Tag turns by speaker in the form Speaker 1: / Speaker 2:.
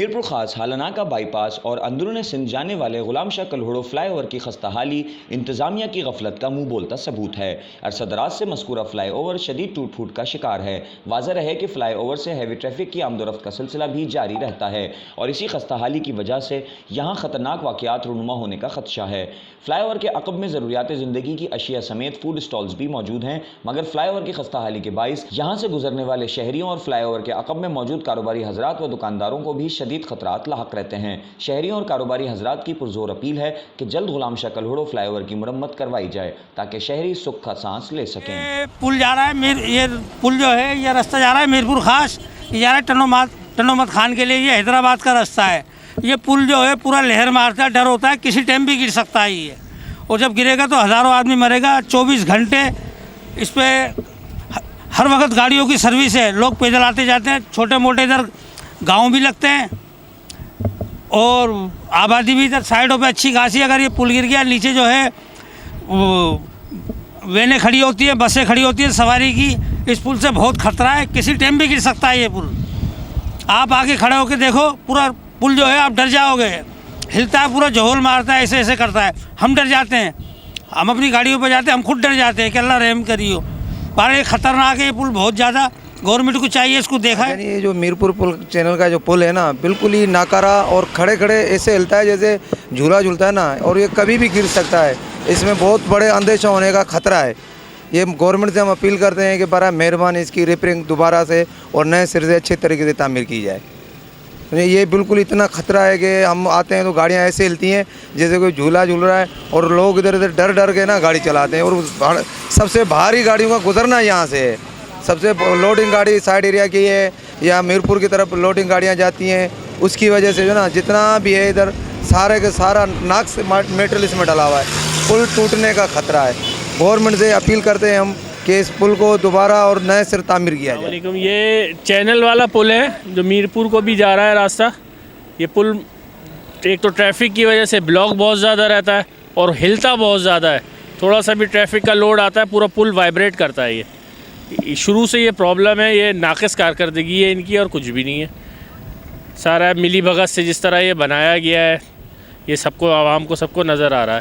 Speaker 1: मीरपुर खास हालानाका बाईपास और अंदरूनी सिंध जाने वाले गुलाम शाह कल्हड़ो फ्लाईओवर की खस्ताहाली इंतजामिया की गफलत का मुंह बोलता सबूत है। अरसा दराज से मस्कूरा फ्लाईओवर शदीद टूट फूट का शिकार है। वाज़ेह रहे कि फ्लाईओवर से हैवी ट्रैफिक की आमदोरफ्त का सिलसिला भी जारी रहता है और इसी खस्ताहाली की वजह से यहाँ खतरनाक वाक़यात रूनुमा होने का खदशा है। फ्लाईओवर के अक़ब में ज़रूरियात ज़िंदगी की अशिया समेत फूड स्टॉल्स भी मौजूद हैं, मगर फ्लाईओवर की खस्ताहाली के बाइस यहाँ से गुजरने वाले शहरियों और फ्लाईओवर के अक़ब में मौजूद कारोबारी हजरात व दुकानदारों को भी शदीद खतरात लाहक रहते हैं। शहरियों और कारोबारी हजरात की पुरजोर अपील है कि जल्द गुलाम शाह कल्हड़ो फ्लाईओवर की मुरम्मत करवाई जाए ताकि शहरी सुख का सांस ले सकें।
Speaker 2: पुल जा रहा है, ये पुल जो है ये रास्ता जा रहा है मीरपुर खास, ये जा रहा है टनोमत खान के लिए। ये हैदराबाद का रास्ता है। ये पुल जो है पूरा लहर मारता है, डर होता है किसी टाइम भी गिर सकता है ये, और जब गिरेगा तो हज़ारों आदमी मरेगा। 24 घंटे इस पर हर वक्त गाड़ियों की सर्विस है, लोग पैदल आते जाते हैं, छोटे मोटे इधर गांव भी लगते हैं और आबादी भी इधर साइडों पे अच्छी खासी। अगर ये पुल गिर गया, नीचे जो है वैनें खड़ी होती है, बसें खड़ी होती है सवारी की, इस पुल से बहुत खतरा है, किसी टाइम भी गिर सकता है ये पुल। आप आके खड़े होके देखो, पूरा पुल जो है आप डर जाओगे, हिलता है, पूरा झोल मारता है, ऐसे ऐसे करता है। हम डर जाते हैं, हम अपनी गाड़ियों पर जाते हैं, हम खुद डर जाते हैं कि अल्लाह रहम करियो। पर ये खतरनाक है ये पुल, बहुत ज़्यादा। गवर्नमेंट को चाहिए इसको देखा है।
Speaker 3: ये जो मीरपुर पुल चैनल का जो पुल है ना, बिल्कुल ही नाकारा और खड़े खड़े ऐसे हिलता है जैसे झूला झूलता है ना, और ये कभी भी गिर सकता है। इसमें बहुत बड़े अंदेशा होने का खतरा है। ये गवर्नमेंट से हम अपील करते हैं कि बड़ा मेहरबानी इसकी रिपेयरिंग दोबारा से और नए सिरे से अच्छे तरीके से तामीर की जाए। ये बिल्कुल इतना खतरा है कि हम आते हैं तो गाड़ियाँ ऐसे हिलती हैं जैसे कोई झूला झूल रहा है, और लोग इधर इधर डर डर के ना गाड़ी चलाते हैं। और सबसे भारी गाड़ियों का गुजरना यहाँ से है। सबसे लोडिंग गाड़ी साइड एरिया की है या मीरपुर की तरफ लोडिंग गाड़ियाँ जाती हैं, उसकी वजह से जो ना जितना भी है इधर सारे के सारा नाक से मेटेरियल इसमें डला हुआ है। पुल टूटने का खतरा है। गवर्नमेंट से अपील करते हैं हम कि इस पुल को दोबारा और नए सिर तामीर किया जाए।
Speaker 4: ये चैनल वाला पुल है जो मीरपुर को भी जा रहा है रास्ता। ये पुल एक तो ट्रैफिक की वजह से ब्लॉक बहुत ज़्यादा रहता है और हिलता बहुत ज़्यादा है। थोड़ा सा भी ट्रैफिक का लोड आता है पूरा पुल वाइब्रेट करता है। ये शुरू से ये प्रॉब्लम है, ये नाक़िस कारकर्दगी है इनकी और कुछ भी नहीं है। सारा मिली भगत से जिस तरह ये बनाया गया है, ये सबको आवाम को सबको नज़र आ रहा है।